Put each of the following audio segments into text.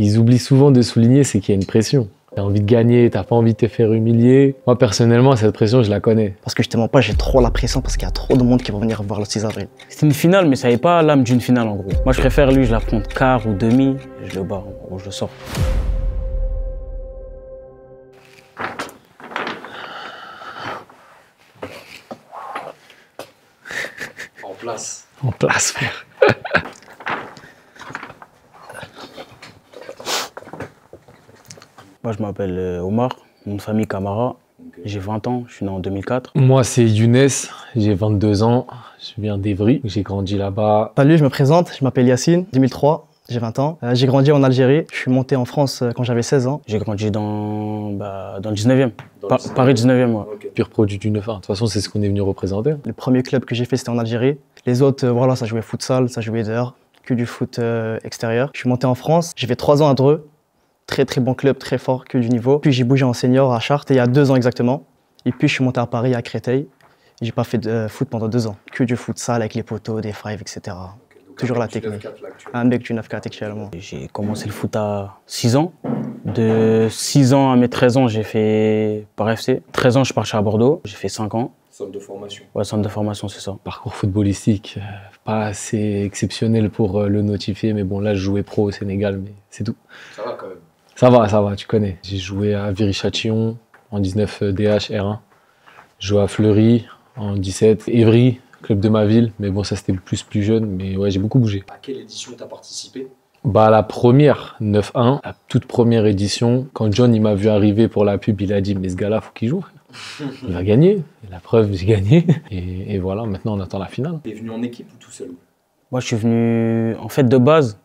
Ils oublient souvent de souligner, c'est qu'il y a une pression. T'as envie de gagner, t'as pas envie de te faire humilier. Moi, personnellement, cette pression, je la connais. Parce que justement pas, j'ai trop la pression parce qu'il y a trop de monde qui va venir voir le 6 avril. C'était une finale, mais ça n'avait pas l'âme d'une finale en gros. Moi, je préfère lui, je l'affronte quart ou demi, et je le bats, ou je le sors. En place. En place, frère. Moi, je m'appelle Omar, mon nom de famille Camara. J'ai 20 ans, je suis né en 2004. Moi, c'est Younes, j'ai 22 ans, je viens d'Evry, j'ai grandi là-bas. Salut, je me présente, je m'appelle Yacine, 2003, j'ai 20 ans. J'ai grandi en Algérie, je suis monté en France quand j'avais 16 ans. J'ai grandi dans le 19e, Paris 19e. Ouais. Okay. Pur produit du 9-1, de toute façon, c'est ce qu'on est venu représenter. Le premier club que j'ai fait, c'était en Algérie. Les autres, voilà, ça jouait futsal, ça jouait dehors, que du foot extérieur. Je suis monté en France, j'ai fait 3 ans à Dreux. Très très bon club, très fort, que du niveau. Puis j'ai bougé en senior à Chartres, il y a 2 ans exactement. Et puis je suis monté à Paris, à Créteil. J'ai pas fait de foot pendant 2 ans. Que du futsal avec les poteaux, des fives, etc. Okay, toujours la technique. Un mec du 9-4 actuellement. J'ai commencé le foot à 6 ans. De 6 ans à mes 13 ans, j'ai fait par FC. 13 ans, je suis parti à Bordeaux. J'ai fait 5 ans. Centre de formation. Ouais, centre de formation, c'est ça. Parcours footballistique, pas assez exceptionnel pour le notifier. Mais bon, là, je jouais pro au Sénégal, mais c'est tout. Ça va quand même. Ça va, tu connais. J'ai joué à Viry-Châtillon en 19 DH R1. J'ai joué à Fleury en 17. Évry, club de ma ville. Mais bon, ça c'était plus jeune. Mais ouais, j'ai beaucoup bougé. À quelle édition t'as participé? Bah la première, 9-1. La toute première édition. Quand John il m'a vu arriver pour la pub, il a dit mais ce gars-là, faut qu'il joue. Il va gagner. Et la preuve, j'ai gagné. Et voilà, maintenant on attend la finale. T'es venu en équipe ou tout seul? Moi, je suis venu, en fait, de base,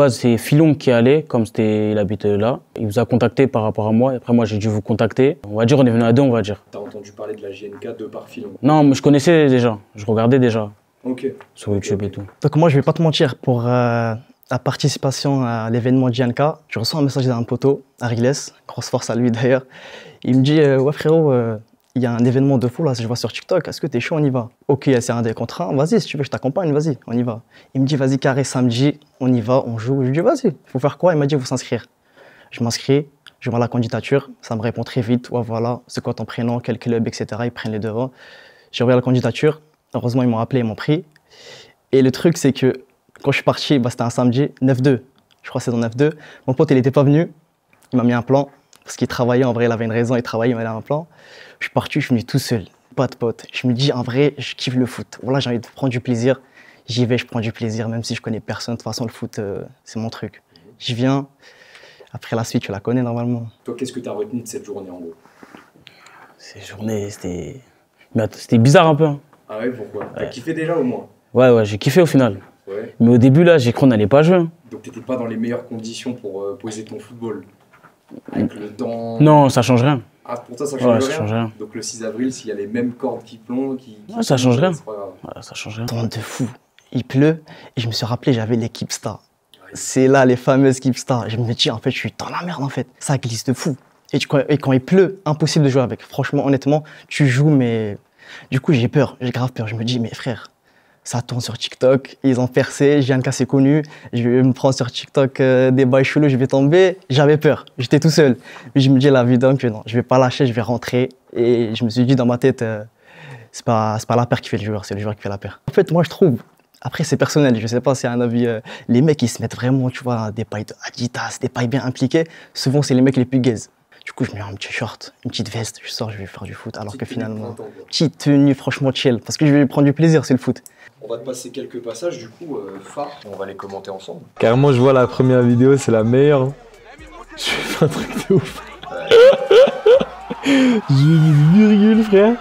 c'est Filon qui allait, comme il habite là. Il vous a contacté par rapport à moi, et après moi j'ai dû vous contacter. On va dire, on est venu à 2, on va dire. T'as entendu parler de la JNK de par Filon? Non, mais je connaissais déjà, je regardais déjà. Ok. Sur YouTube et tout. Donc moi je vais pas te mentir, pour la participation à l'événement JNK, je reçois un message d'un poteau, Ariles, grosse force à lui d'ailleurs. Il me dit, ouais frérot, il y a un événement de fou là, je vois sur TikTok, est-ce que t'es chaud, on y va? Ok, c'est un des contrats, vas-y, si tu veux, je t'accompagne, vas-y, on y va. Il me dit, vas-y, carré, samedi, on y va, on joue. Je lui dis, vas-y, il faut faire quoi? Il m'a dit, il faut s'inscrire. Je m'inscris, je vois la candidature, ça me répond très vite, ouais, voilà, c'est quoi ton prénom, quel club, etc. Ils prennent les devants. J'ai envoyé la candidature, heureusement, ils m'ont appelé, ils m'ont pris. Et le truc, c'est que quand je suis parti, bah, c'était un samedi, 9-2, je crois que c'est dans 9-2. Mon pote, il n'était pas venu, il m'a mis un plan, parce qu'il travaillait, en vrai, il avait une raison, il travaillait, il m'a mis un plan. Je suis parti, je suis venu tout seul, pas de pote. Je me dis, en vrai, je kiffe le foot. Voilà, j'ai envie de prendre du plaisir. J'y vais, je prends du plaisir, même si je connais personne. De toute façon, le foot, c'est mon truc. Je viens. Après, la suite, tu la connais normalement. Toi, qu'est-ce que tu as retenu de cette journée en gros? Cette journée, c'était bizarre un peu. Hein. Ah ouais, pourquoi? T'as kiffé déjà au moins? Ouais, j'ai kiffé au final. Ouais. Mais au début, là, j'ai cru qu'on n'allait pas jouer. Hein. Donc, t'étais pas dans les meilleures conditions pour poser ton football? Avec le temps? Non, ça change rien. Ah, pour toi, ça change, ça change rien. Donc le 6 avril, s'il y a les mêmes cordes qui plongent, ouais, ça change rien. Ouais, ça change rien. Temps de fou. Il pleut et je me suis rappelé, j'avais l'équipe Star. Ouais. C'est là les fameuses équipes Star. Je me dis, en fait, je suis dans la merde en fait. Ça glisse de fou. Et quand il pleut, impossible de jouer avec. Franchement, honnêtement, tu joues, mais du coup, j'ai peur. J'ai grave peur. Je me dis, mais frère, ça tourne sur TikTok, ils ont percé, JNK c'est connu, je vais me prendre sur TikTok des bails chelous, je vais tomber. J'avais peur, j'étais tout seul. Mais je me dis la vie d'homme que non, je vais pas lâcher, je vais rentrer. Et je me suis dit dans ma tête, c'est pas la paire qui fait le joueur, c'est le joueur qui fait la paire. En fait, moi je trouve, après c'est personnel, je sais pas, c'est un avis, les mecs ils se mettent vraiment, tu vois, des pailles Adidas, des pailles bien impliquées, souvent c'est les mecs les plus gays. Du coup, je mets un petit short, une petite veste, je sors, je vais faire du foot. Alors que finalement, petite tenue, franchement chill, parce que je vais prendre du plaisir, c'est le foot. On va te passer quelques passages, du coup, phares, on va les commenter ensemble. Carrément, je vois la première vidéo, c'est la meilleure. Je fais un truc de ouf. J'ai mis une virgule, frère.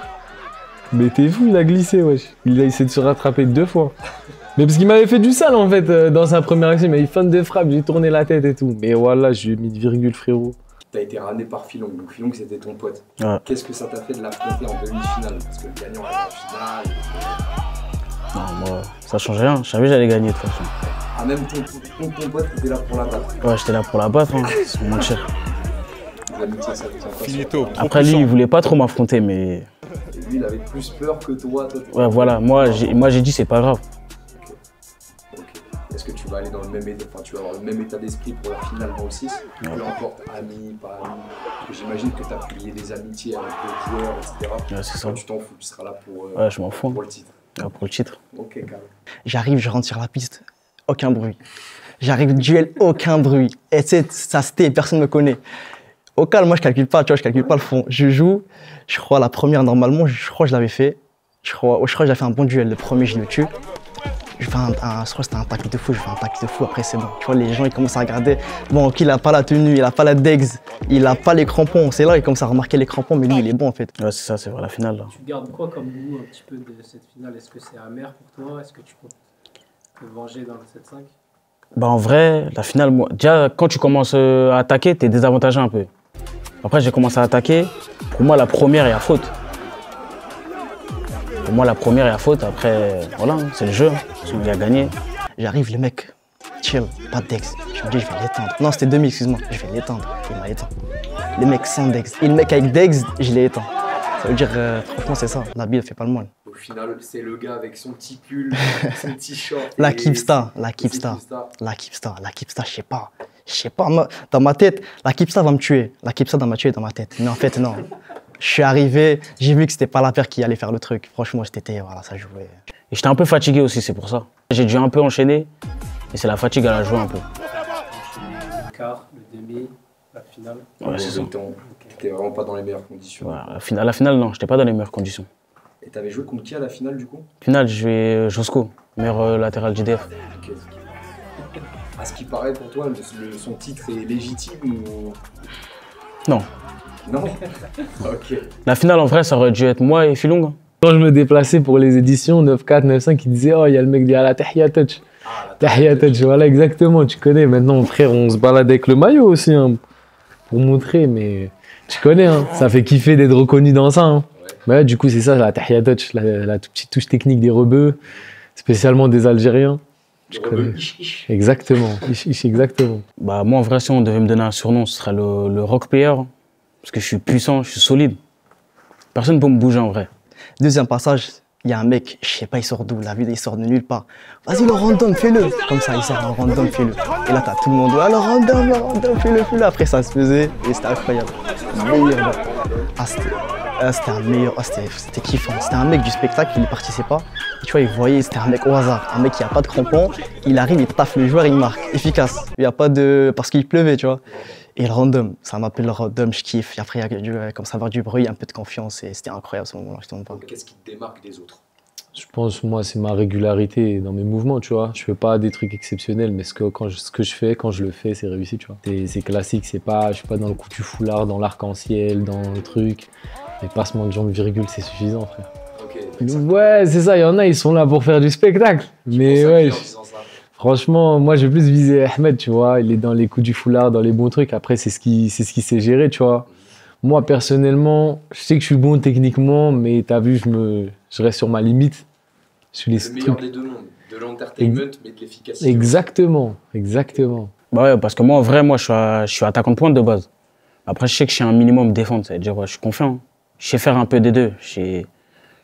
Mais t'es fou, il a glissé, wesh. Il a essayé de se rattraper 2 fois. Mais parce qu'il m'avait fait du sale, en fait, dans sa première action. Mais il fait de frappe, j'ai tourné la tête et tout. Mais voilà, je lui ai mis de virgule, frérot. T'as été ramené par Filon, donc Filon c'était ton pote. Ouais. Qu'est-ce que ça t'a fait de l'affronter en demi-finale? Parce que le gagnant est en finale. Non, moi, ça change rien. Je savais que j'allais gagner de toute façon. Ah, même ton pote était là pour la battre? Ouais, j'étais là pour la battre, hein, sans mentir. L'amitié, ça tient pas. Finito. Après, lui, il voulait pas trop m'affronter, mais. Et lui, il avait plus peur que toi. Ouais, voilà, moi j'ai dit c'est pas grave. Ok. Est-ce que tu vas vas aller dans le même état, enfin, tu vas avoir le même état d'esprit pour la finale dans le 6. Peu importe, amis, pas amis. Parce que j'imagine que tu as plié des amitiés avec d'autres joueurs, etc. Ouais, c'est ça. Tu t'en fous, tu seras là pour, Ouais, je m'en fous. pour le titre. Ouais, pour le titre. Ok, carré. J'arrive, je rentre sur la piste, aucun bruit. J'arrive, duel, aucun bruit. Et tu sais, ça se tait, personne ne me connaît. Au calme, moi je calcule pas, tu vois, je calcule pas le fond. Je joue, je crois la première normalement, je crois que je l'avais fait. Je crois que j'avais fait un bon duel. Le premier, je le tue. Je fais je crois que c'était un tacle de fou, je fais un tacle de fou, après c'est bon. Tu vois, les gens ils commencent à regarder. Bon, ok, il a pas la tenue, il a pas la degs, il a pas les crampons. C'est là, ils commencent à remarquer les crampons, mais lui, il est bon en fait. Ouais, c'est ça, c'est vrai, la finale. Là. Tu gardes quoi comme goût un petit peu de cette finale? Est-ce que c'est amer pour toi? Est-ce que tu comptes te venger dans le 7-5? Bah, en vrai, la finale, moi, déjà, quand tu commences à attaquer, t'es désavantagé un peu. Après, j'ai commencé à attaquer. Pour moi, la première, il y a faute. Pour moi, la première, il y a faute. Après, voilà, c'est le jeu. Il a gagné. J'arrive, le mec, chill, pas de dex. Je me dis, je vais l'éteindre. Non, c'était demi, excuse-moi. Je vais l'éteindre. Il m'a éteint. Le mec sans dex. Et le mec avec dex, je l'ai éteint. Ça veut dire, franchement, c'est ça. La bille, elle fait pas le moine. Au final, c'est le gars avec son petit pull, son petit short. La Kipsta, je sais pas. Je sais pas, dans ma tête, la Kipsta va me tuer. La Kipsta va me tuer dans ma tête. Mais en fait, non. Je suis arrivé, j'ai vu que c'était pas la paire qui allait faire le truc. Franchement, voilà, ça jouait. Et j'étais un peu fatigué aussi, c'est pour ça. J'ai dû un peu enchaîner. Et c'est la fatigue à la jouer un peu. Le quart, le demi, la finale. Ouais, c'est ça. T'étais vraiment pas dans les meilleures conditions. Ouais, à la finale, non, j'étais pas dans les meilleures conditions. Et t'avais joué contre qui à la finale du coup? Finale, je vais Josco, meilleur latéral JDF. Ok. À ce qui paraît pour toi, son titre est légitime ou... Non. Non. Ok. La finale, en vrai, ça aurait dû être moi et Filong. Quand je me déplaçais pour les éditions 9-4, 9-5, il disait oh, il y a le mec derrière la Tahia Touch. Tahia Touch, voilà, exactement, tu connais. Maintenant, mon frère, on se balade avec le maillot aussi, hein, pour montrer, mais tu connais, hein, ça fait kiffer d'être reconnu dans ça. Hein. Ouais, du coup, c'est ça, la Tahia Touch, la toute petite touche technique des rebeux, spécialement des Algériens. Tu connais. Exactement, exactement. Bah, moi, en vrai, si on devait me donner un surnom, ce serait le rock player. Parce que je suis puissant, je suis solide. Personne ne peut me bouger en vrai. Deuxième passage, il y a un mec, je sais pas, il sort d'où, la vie, il sort de nulle part. Vas-y, le random, fais-le. Comme ça, il sort un random, fais-le. Et là, t'as tout le monde, ah, le random, fais-le. Après, ça se faisait et c'était incroyable. Meilleur. C'était un meilleur, c'était kiffant. C'était un mec du spectacle, il ne participait pas. Et tu vois, il voyait, c'était un mec au hasard. Un mec qui n'a pas de crampons, il arrive, il taffe le joueur, il marque. Efficace. Il n'y a pas de. Parce qu'il pleuvait, tu vois. Et le random, ça m'appelle le random, je kiffe. Et après, il y a comme ça, avoir du bruit, un peu de confiance. Et c'était incroyable ce moment-là, je te demande pas. Qu'est-ce qui te démarque des autres? Je pense, moi, c'est ma régularité dans mes mouvements, tu vois. Je fais pas des trucs exceptionnels, mais ce que je fais, quand je le fais, c'est réussi, tu vois. C'est classique, je suis pas dans le coup du foulard, dans l'arc-en-ciel, dans le truc. Les passements de jambes, virgule, c'est suffisant, frère. Okay, ouais, c'est ça, il y en a, ils sont là pour faire du spectacle. Mais ouais, franchement, moi, j'ai plus visé Ahmed, tu vois. Il est dans les coups du foulard, dans les bons trucs. Après, c'est ce qui sait gérer, tu vois. Moi, personnellement, je sais que je suis bon techniquement, mais t'as vu, je reste sur ma limite. Je suis le meilleur des deux mondes, de l'entertainment, mais de l'efficacité. Exactement. Bah ouais, parce que moi, en vrai, je suis attaquant de pointe de base. Après, je sais que je suis un minimum défendre, c'est-à-dire, ouais, je suis confiant. Je sais faire un peu des deux. Je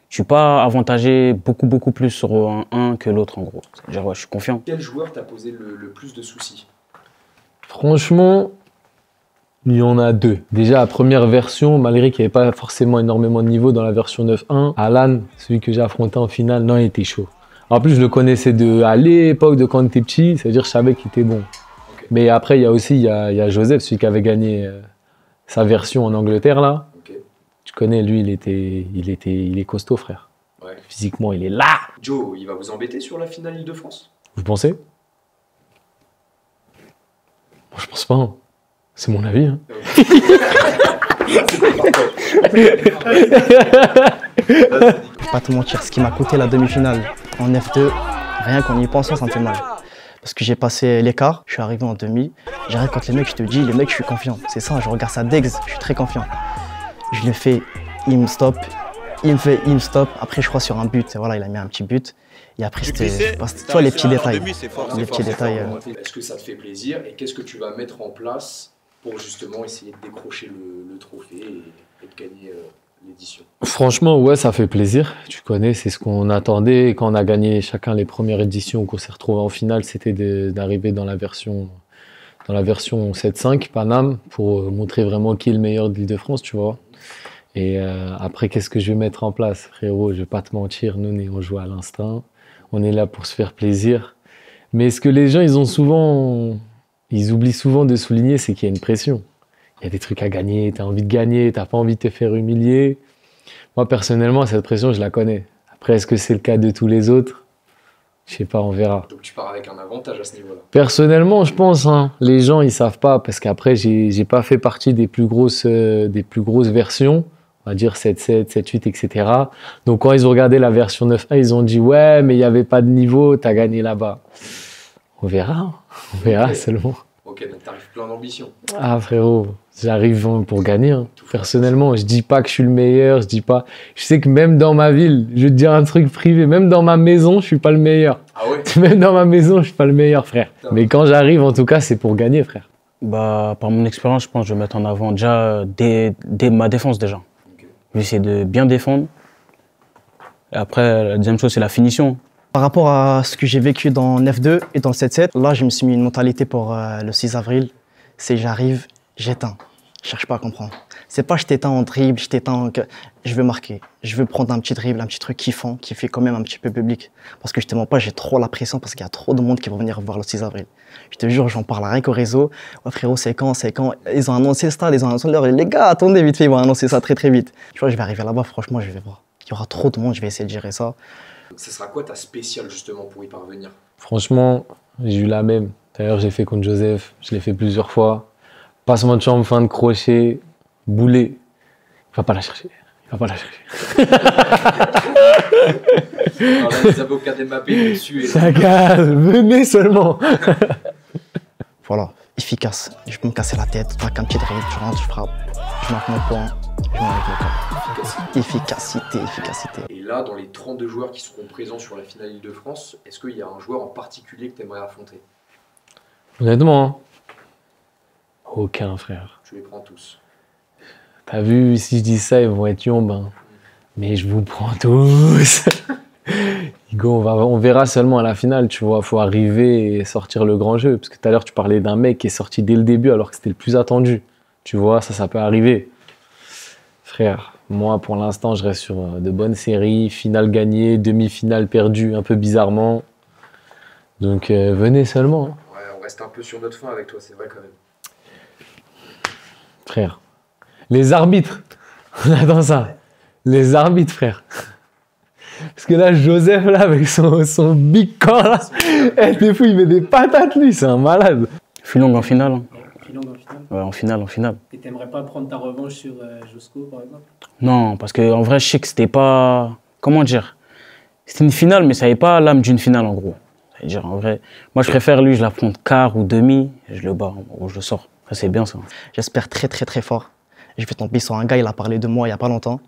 suis pas avantagé beaucoup plus sur un que l'autre, en gros. C'est-à-dire, ouais, je suis confiant. Quel joueur t'a posé le plus de soucis? Franchement, il y en a deux. Déjà, la première version, malgré qu'il n'y avait pas forcément énormément de niveau dans la version 9.1, Alan, celui que j'ai affronté en finale, non, il était chaud. En plus, je le connaissais à l'époque de quand il était petit, c'est-à-dire que je savais qu'il était bon. Okay. Mais après, il y a Joseph, celui qui avait gagné sa version en Angleterre, là. Okay. Tu connais, lui, il est costaud, frère. Ouais. Physiquement, il est là. Joe, il va vous embêter sur la finale Île-de-France? Vous pensez? Moi, je pense pas. Hein. C'est mon avis. Hein. Je vais pas te mentir, ce qui m'a coûté la demi-finale en F2, rien qu'en y pensant, ça me fait mal. Parce que j'ai passé l'écart, je suis arrivé en demi, j'arrive contre les mecs, je te dis, les mecs, je suis confiant. C'est ça, je regarde sa dex, je suis très confiant. Je le fais, il me stoppe, il me stoppe. Après, je crois sur un but, voilà, il a mis un petit but. Et après, c'était, tu vois, les petits détails. Les petits détails. Est-ce que ça te fait plaisir et qu'est-ce que tu vas mettre en place pour justement essayer de décrocher le trophée et de gagner l'édition? Franchement, ouais, ça fait plaisir. Tu connais, c'est ce qu'on attendait. Quand on a gagné chacun les premières éditions, qu'on s'est retrouvés en finale, c'était d'arriver dans la version 7.5 Paname pour montrer vraiment qui est le meilleur de l'Île-de-France, tu vois. Et après, qu'est-ce que je vais mettre en place, frérot? Je vais pas te mentir, nous, on joue à l'instinct. On est là pour se faire plaisir. Mais ce que les gens, ils oublient souvent de souligner, c'est qu'il y a une pression. Il y a des trucs à gagner, tu as envie de gagner, tu n'as pas envie de te faire humilier. Moi, personnellement, cette pression, je la connais. Après, est-ce que c'est le cas de tous les autres? Je sais pas, on verra. Donc tu pars avec un avantage à ce niveau-là. Personnellement, je pense, hein, les gens, ils savent pas, parce qu'après, j'ai pas fait partie des plus grosses versions, on va dire 7.7, 7.8, etc. Donc quand ils ont regardé la version 9.1, ils ont dit, ouais, mais il n'y avait pas de niveau, tu as gagné là-bas. On verra seulement. Ok, donc t'arrives plein d'ambition. Ah frérot, j'arrive pour gagner. Hein. Personnellement, je dis pas que je suis le meilleur, je dis pas. Je sais que même dans ma ville, je vais te dire un truc privé, même dans ma maison, je suis pas le meilleur. Ah ouais? Même dans ma maison, je suis pas le meilleur, frère. Mais quand j'arrive, en tout cas, c'est pour gagner, frère. Bah, par mon expérience, je pense que je vais mettre en avant déjà ma défense déjà. Ok. Je vais essayer de bien défendre. Et après, la deuxième chose, c'est la finition. Par rapport à ce que j'ai vécu dans 9-2 et dans le 7-7, là, je me suis mis une mentalité pour le 6 avril. C'est j'arrive, j'éteins. Je cherche pas à comprendre. C'est pas je t'éteins en dribble, je t'éteins en... Je veux marquer. Je veux prendre un petit dribble, un petit truc kiffant, qui fait quand même un petit peu public. Parce que je te mens pas, j'ai trop la pression parce qu'il y a trop de monde qui va venir voir le 6 avril. Je te jure, j'en parle rien qu'au réseau. Ouais, frérot, c'est quand? Ils ont annoncé le stade, ils ont annoncé l'heure. Les gars, attendez vite fait, ils vont annoncer ça très très vite. Tu vois, je vais arriver là-bas, franchement, je vais voir. Il y aura trop de monde, je vais essayer de gérer ça. Ce sera quoi ta spéciale justement pour y parvenir? Franchement, j'ai eu la même. D'ailleurs, j'ai fait contre Joseph, je l'ai fait plusieurs fois. Passement de chambre, fin de crochet, boulet. Il va pas la chercher. Il va pas la chercher. Alors là, les avocats d'Mbappé dessus. Ça calme, venez seulement. Voilà, efficace. Je peux me casser la tête, tac, un petit dribble, je rentre, je frappe, je marque mon point, je m'enlève le corps. Efficacité. Et là, dans les 32 joueurs qui seront présents sur la finale Île-de-France, est-ce qu'il y a un joueur en particulier que tu aimerais affronter? Honnêtement, hein, aucun, frère. Je les prends tous. T'as vu, si je dis ça, ils vont être yombes. Hein. Mais je vous prends tous. Hugo, on verra seulement à la finale, tu vois. Faut arriver et sortir le grand jeu. Parce que tout à l'heure, tu parlais d'un mec qui est sorti dès le début alors que c'était le plus attendu. Tu vois, ça peut arriver. Frère, moi, pour l'instant, je reste sur de bonnes séries. Finale gagnée, demi-finale perdue, un peu bizarrement. Donc, venez seulement. Hein. Ouais, on reste un peu sur notre fin avec toi, c'est vrai quand même. Frère. Les arbitres, on attend ça. Les arbitres, frère. Parce que là, Joseph, là, avec son big camp, là, t'es fou, il met des patates, lui, c'est un malade. Filong en finale. Hein. Filong en finale. Ouais, en finale. Et t'aimerais pas prendre ta revanche sur Josco, par exemple? Non, parce qu'en vrai, je sais que c'était pas... Comment dire? C'était une finale, mais ça n'avait pas l'âme d'une finale, en gros. C'est-à-dire, en vrai, moi, je préfère, lui, je l'affronte quart ou demi, et je le bats, ou je le sors. Ça, c'est bien, ça. J'espère très très très fort. Je vais tomber sur un gars, il a parlé de moi il y a pas longtemps.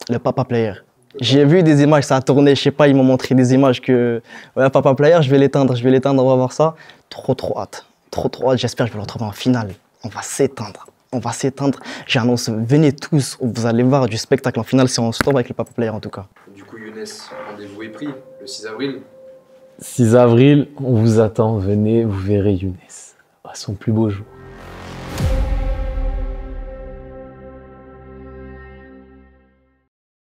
Le Papa Player. J'ai vu des images, ça a tourné, je sais pas, ils m'ont montré des images que... Ouais, Papa Player, je vais l'éteindre, on va voir ça. Trop hâte. Trop hâte, j'espère que je vais le retrouver en finale. On va s'éteindre. J'annonce, venez tous, vous allez voir du spectacle en finale si on se tombe avec le Papa Player en tout cas. Du coup, Younes, rendez-vous est pris le 6 avril. 6 avril, on vous attend, venez, vous verrez Younes à son plus beau jour.